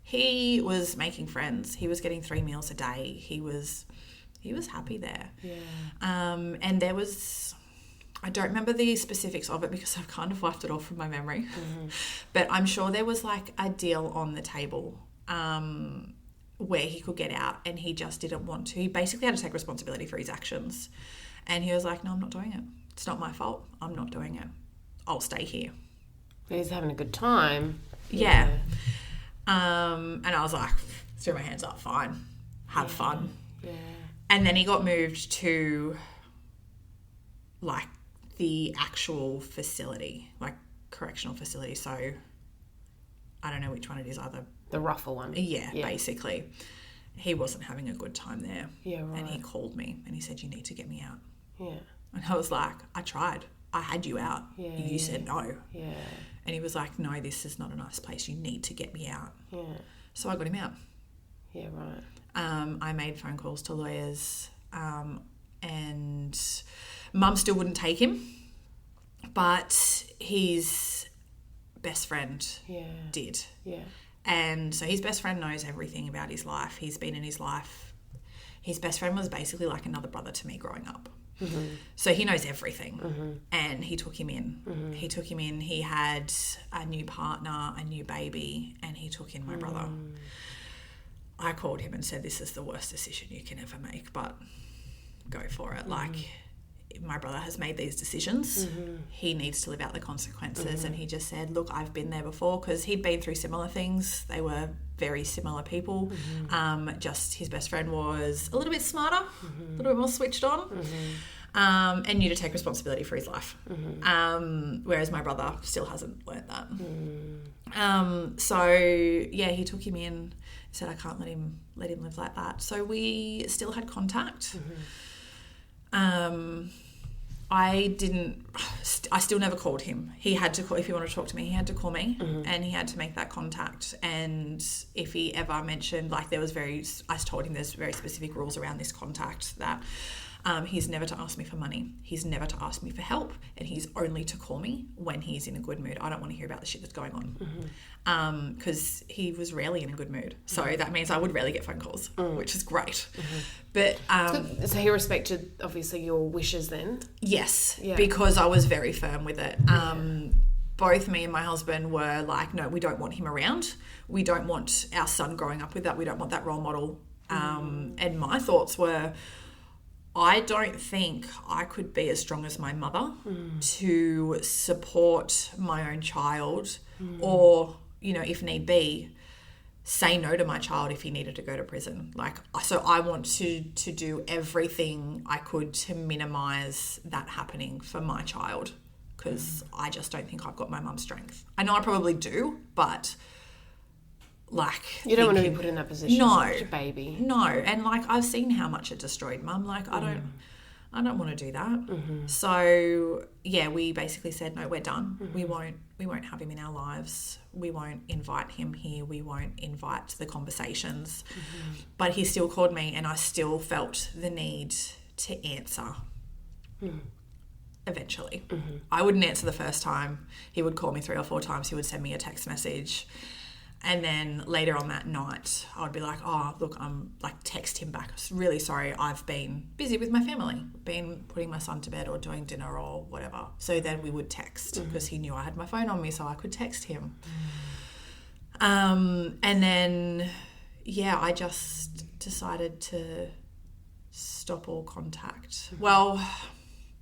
He was making friends. He was getting 3 meals a day. He was happy there. Yeah. And there was, I don't remember the specifics of it because I've kind of wiped it off from my memory. But I'm sure there was like a deal on the table where he could get out, and he just didn't want to. He basically had to take responsibility for his actions. And he was like, no, I'm not doing it. It's not my fault. I'm not doing it. I'll stay here. He's having a good time. Yeah. And I was like, threw my hands up, fine. Have fun. Yeah. And then he got moved to like the actual facility, like correctional facility. So I don't know which one it is, either. The rougher one. Yeah, basically. He wasn't having a good time there. Yeah, right. And he called me and he said, you need to get me out. Yeah. And I was like, I tried. I had you out. Yeah, You said no. Yeah. And he was like, no, this is not a nice place. You need to get me out. Yeah. So I got him out. Yeah, right. I made phone calls to lawyers, and Mum still wouldn't take him, but his best friend did. Yeah. And so his best friend knows everything about his life. He's been in his life. His best friend was basically like another brother to me growing up. So he knows everything. And he took him in. He took him in. He had a new partner, a new baby, and he took in my brother. I called him and said, this is the worst decision you can ever make, but go for it. Like, my brother has made these decisions. He needs to live out the consequences. And he just said, look, I've been there before, because he'd been through similar things. They were very similar people. Just his best friend was a little bit smarter, a little bit more switched on, and knew to take responsibility for his life. Whereas my brother still hasn't learnt that. So, yeah, he took him in, said, I can't let him live like that. So we still had contact. I still never called him. He had to call, if he wanted to talk to me, he had to call me, and he had to make that contact. And if he ever mentioned, like, I told him there's very specific rules around this contact, that he's never to ask me for money. He's never to ask me for help. And he's only to call me when he's in a good mood. I don't want to hear about the shit that's going on. Because he was rarely in a good mood. So that means I would rarely get phone calls, which is great. But so he respected, obviously, your wishes then? Yes, because I was very firm with it. Both me and my husband were like, no, we don't want him around. We don't want our son growing up with that. We don't want that role model. And my thoughts were, I don't think I could be as strong as my mother to support my own child, or, you know, if need be, say no to my child if he needed to go to prison. Like, so I want to do everything I could to minimise that happening for my child, because I just don't think I've got my mum's strength. I know I probably do, but like, you don't want to be put in that position. No, as a baby. No, and like, I've seen how much it destroyed Mum. Like, I don't want to do that. So yeah, we basically said, no, we're done. We won't have him in our lives. We won't invite him here. We won't invite the conversations. But he still called me, and I still felt the need to answer. Eventually, I wouldn't answer the first time. He would call me 3 or 4 times. He would send me a text message. And then later on that night, I would be like, oh, look, I'm like, text him back. Really sorry, I've been busy with my family, been putting my son to bed or doing dinner or whatever. So then we would text, because he knew I had my phone on me, so I could text him. And then, yeah, I just decided to stop all contact. Well,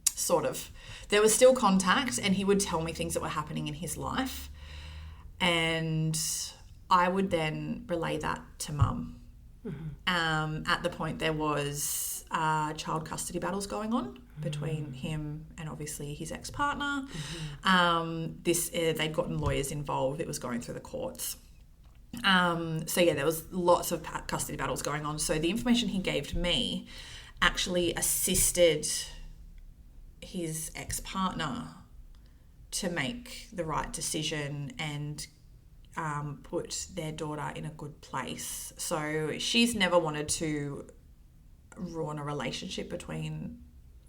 sort of. There was still contact, and he would tell me things that were happening in his life. And I would then relay that to Mum. At the point there was child custody battles going on between him and obviously his ex-partner. They'd gotten lawyers involved. It was going through the courts. So yeah, there was lots of custody battles going on. So the information he gave to me actually assisted his ex-partner to make the right decision and put their daughter in a good place. So she's never wanted to ruin a relationship between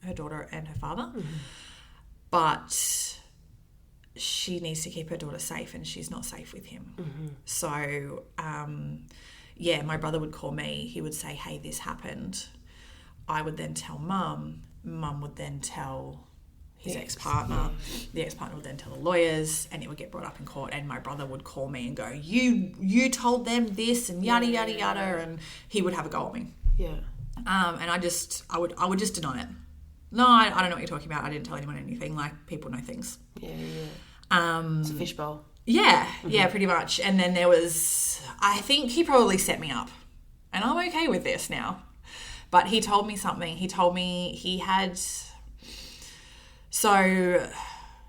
her daughter and her father. But she needs to keep her daughter safe and she's not safe with him. So, my brother would call me. He would say, hey, this happened. I would then tell Mum. Mum would then tell his ex-partner. The ex-partner would then tell the lawyers, and it would get brought up in court, and my brother would call me and go, you told them this and yada, yada, yada, and he would have a go at me. Yeah. And I would just deny it. No, I don't know what you're talking about. I didn't tell anyone anything. Like, people know things. Yeah. It's a fishbowl. Yeah, pretty much. And then there was, I think he probably set me up. And I'm okay with this now. But he told me something. He told me he had... So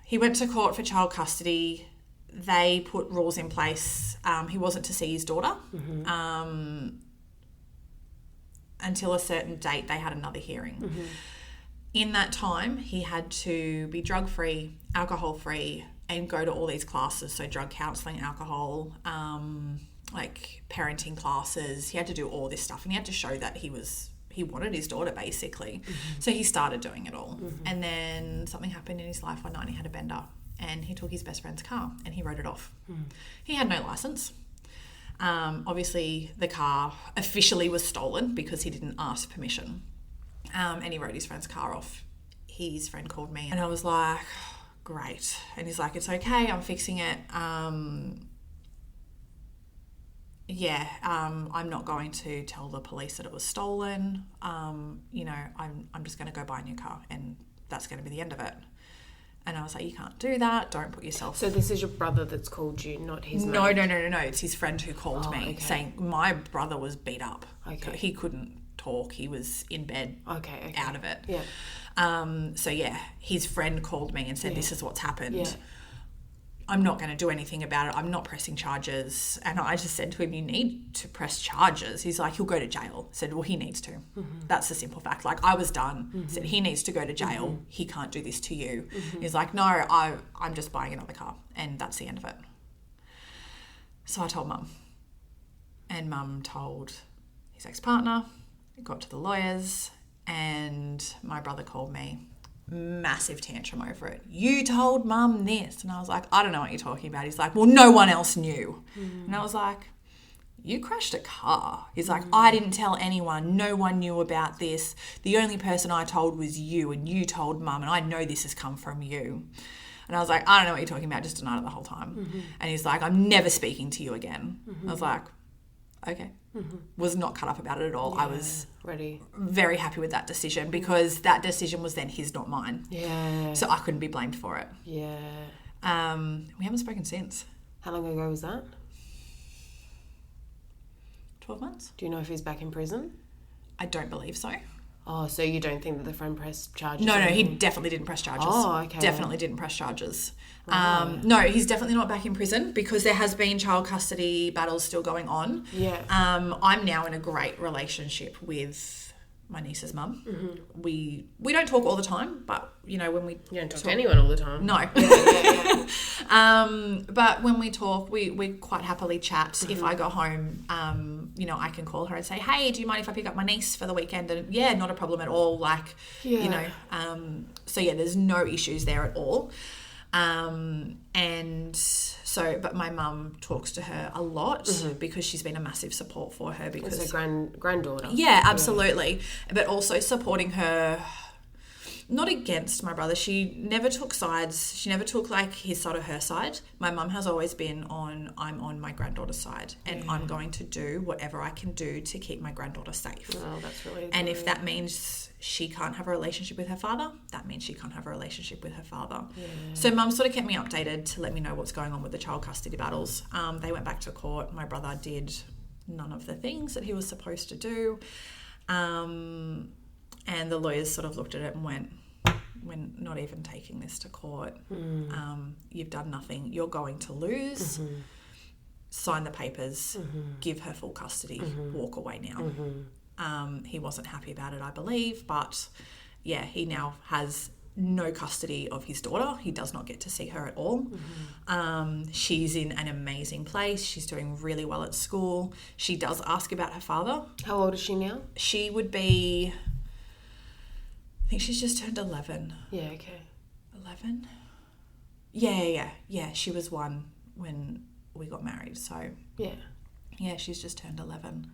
he went to court for child custody. They put rules in place. He wasn't to see his daughter. Until a certain date, they had another hearing. In that time, he had to be drug-free, alcohol-free, and go to all these classes. So drug counselling, alcohol, like parenting classes. He had to do all this stuff, and he had to show that he wanted his daughter, basically. So he started doing it all. And then something happened in his life one night. He had a bender, and he took his best friend's car and he wrote it off. He had no license. Obviously, the car officially was stolen because he didn't ask permission. And he wrote his friend's car off. His friend called me and I was like, great. And he's like, it's okay, I'm fixing it. I'm not going to tell the police that it was stolen. I'm just going to go buy a new car and that's going to be the end of it. And I was like, you can't do that. Don't put yourself... So this is your brother that's called you, not his mate? No. It's his friend who called me saying my brother was beat up. Okay. He couldn't talk. He was in bed out of it. Yeah. His friend called me and said, this is what's happened. Yeah. I'm not going to do anything about it. I'm not pressing charges. And I just said to him, you need to press charges. He's like, he'll go to jail. I said, well, he needs to. That's the simple fact. Like, I was done. Said, he needs to go to jail. He can't do this to you. He's like, no, I'm just buying another car. And that's the end of it. So I told Mum. And Mum told his ex-partner. It got to the lawyers. And my brother called me. Massive tantrum over it. You told Mum this. And I was like, I don't know what you're talking about. He's like, well, no one else knew. And I was like, you crashed a car. He's like, I didn't tell anyone. No one knew about this. The only person I told was you, and you told Mum, and I know this has come from you. And I was like, I don't know what you're talking about. Just denied it the whole time. And he's like, I'm never speaking to you again. I was like, okay. Was not cut up about it at all. I was very happy with that decision because that decision was then his, not mine. Yeah. So I couldn't be blamed for it. Yeah. We haven't spoken since. How long ago was that? 12 months. Do you know if he's back in prison? I don't believe so. Oh, so you don't think that the friend pressed charges? No, he definitely didn't press charges. Oh, okay. Definitely didn't press charges. Wow. No, he's definitely not back in prison because there has been child custody battles still going on. Yeah. I'm now in a great relationship with my niece's mum. We don't talk all the time, but when we... You don't talk to anyone all the time. No. But when we talk, we quite happily chat. If I go home, I can call her and say, hey, do you mind if I pick up my niece for the weekend? And yeah, not a problem at all. Like, there's no issues there at all. But my mum talks to her a lot because she's been a massive support for her. Because it's her granddaughter. Yeah, absolutely. Yeah. But also supporting her, not against my brother. She never took sides. She never took like his side or her side. My mum has always been I'm on my granddaughter's side and I'm going to do whatever I can do to keep my granddaughter safe. Oh, that's really good. And if that means she can't have a relationship with her father, that means she can't have a relationship with her father. Yeah. So Mum sort of kept me updated to let me know what's going on with the child custody battles. They went back to court. My brother did none of the things that he was supposed to do. And the lawyers sort of looked at it and went, we're not even taking this to court. You've done nothing. You're going to lose. Sign the papers. Give her full custody. Walk away now. He wasn't happy about it, I believe, but yeah, he now has no custody of his daughter. He does not get to see her at all. She's in an amazing place. She's doing really well at school. She does ask about her father. How old is she now? She would be, I think she's just turned 11. Yeah, okay. 11? Yeah. She was 1 when we got married. So yeah, she's just turned 11.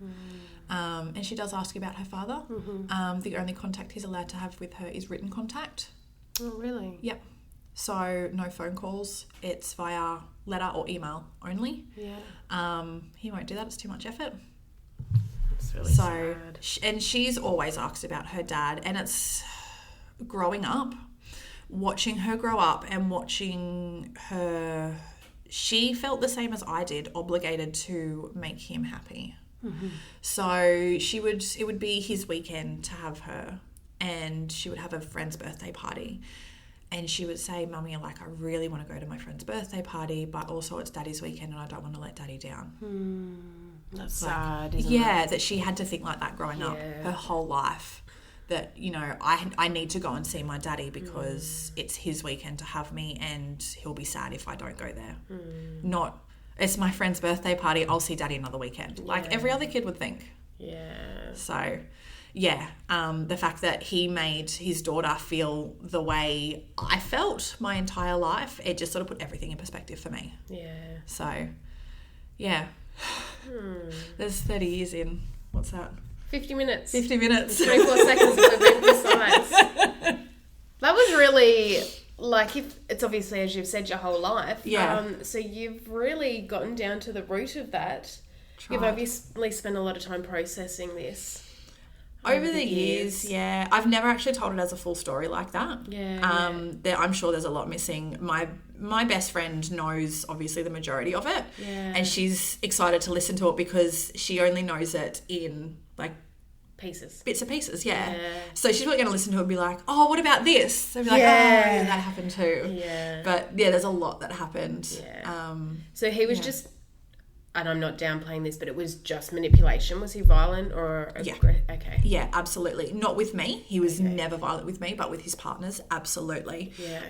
And she does ask about her father. The only contact he's allowed to have with her is written contact. Oh, really? Yep. So no phone calls. It's via letter or email only. Yeah. He won't do that. It's too much effort. It's really sad. And she's always asked about her dad. And it's growing up, watching her grow up and watching her... She felt the same as I did, obligated to make him happy. So it would be his weekend to have her, and she would have a friend's birthday party. And she would say, Mummy, like, I really want to go to my friend's birthday party, but also it's Daddy's weekend and I don't want to let Daddy down. That's sad, isn't it? That she had to think like that growing up her whole life. That, you know, I need to go and see my daddy because it's his weekend to have me and he'll be sad if I don't go there. Not, it's my friend's birthday party, I'll see Daddy another weekend. Like every other kid would think. Yeah. So, the fact that he made his daughter feel the way I felt my entire life, it just sort of put everything in perspective for me. Yeah. So, yeah. There's 30 years in. What's that? 50 minutes. 50 minutes. 24 seconds if we're being precise. That was really, like, it's obviously, as you've said, your whole life. Yeah. So you've really gotten down to the root of that. You've obviously spent a lot of time processing this. Over the years, yeah. I've never actually told it as a full story like that. I'm sure there's a lot missing. My best friend knows, obviously, the majority of it. Yeah. And she's excited to listen to it because she only knows it in, like, bits and pieces, yeah. So she's really going to listen to it and be like, oh, what about this? So be like, that happened too. Yeah. But, yeah, there's a lot that happened. Yeah. So he was just... And I'm not downplaying this, but it was just manipulation. Was he violent or okay? Yeah, absolutely. Not with me. He was never violent with me, but with his partners, absolutely. Yeah.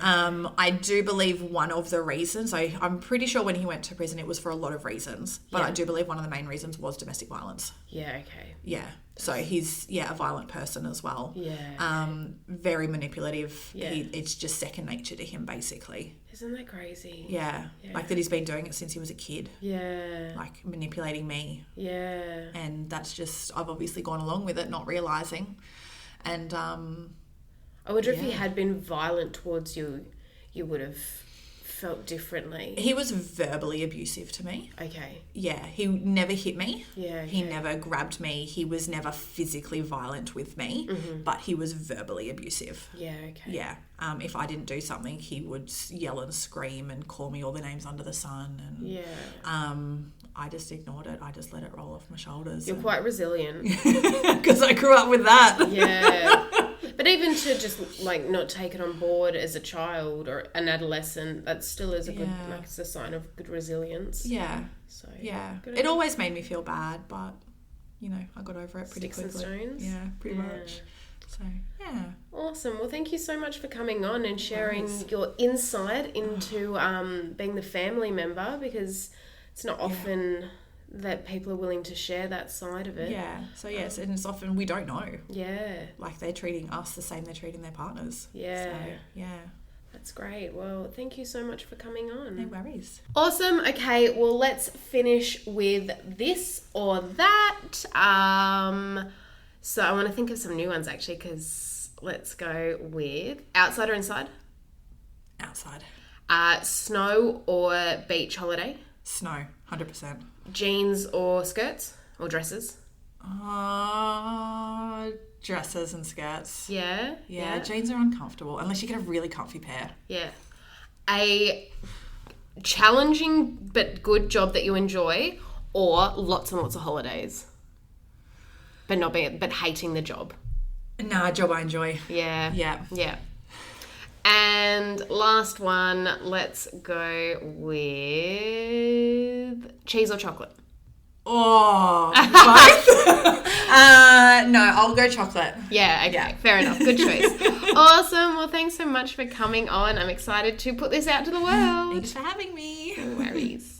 I do believe one of the reasons, I'm pretty sure when he went to prison it was for a lot of reasons, but I do believe one of the main reasons was domestic violence. Yeah, okay. Yeah. So he's, a violent person as well. Yeah. Very manipulative. Yeah. It's just second nature to him, basically. Isn't that crazy? Yeah. Like that he's been doing it since he was a kid. Yeah. Like manipulating me. Yeah. And that's just, I've obviously gone along with it, not realising. And I wonder if he had been violent towards you, you would have felt differently. He was verbally abusive to me. Okay. Yeah, he never hit me. Yeah. Okay. He never grabbed me. He was never physically violent with me, but he was verbally abusive. Yeah, okay. Yeah. If I didn't do something, he would yell and scream and call me all the names under the sun. And I just ignored it. I just let it roll off my shoulders. You're quite resilient. Because I grew up with that. Yeah. But even to just, like, not take it on board as a child or an adolescent, that still is a good, like, it's a sign of good resilience. Yeah. So, yeah. It always made me feel bad, but, I got over it pretty quickly. Sticks and stones? Yeah, pretty much. So, yeah. Awesome. Well, thank you so much for coming on and sharing your insight into being the family member, because it's not often that people are willing to share that side of it. Yeah. So, yes, and it's often we don't know. Yeah. Like they're treating us the same they're treating their partners. Yeah. So, yeah. That's great. Well, thank you so much for coming on. No worries. Awesome. Okay, well, let's finish with this or that. So I want to think of some new ones, actually, because let's go with outside or inside? Outside. Snow or beach holiday? Snow, 100%. Jeans or skirts or dresses? Dresses and skirts. Yeah. Jeans are uncomfortable unless you get a really comfy pair. Yeah. A challenging but good job that you enjoy, or lots and lots of holidays, but hating the job. Nah, job I enjoy. Yeah. And last one, let's go with cheese or chocolate. Oh, both? No, I'll go chocolate. Yeah, okay, fair enough. Good choice. Awesome. Well, thanks so much for coming on. I'm excited to put this out to the world. Thanks for having me. No worries.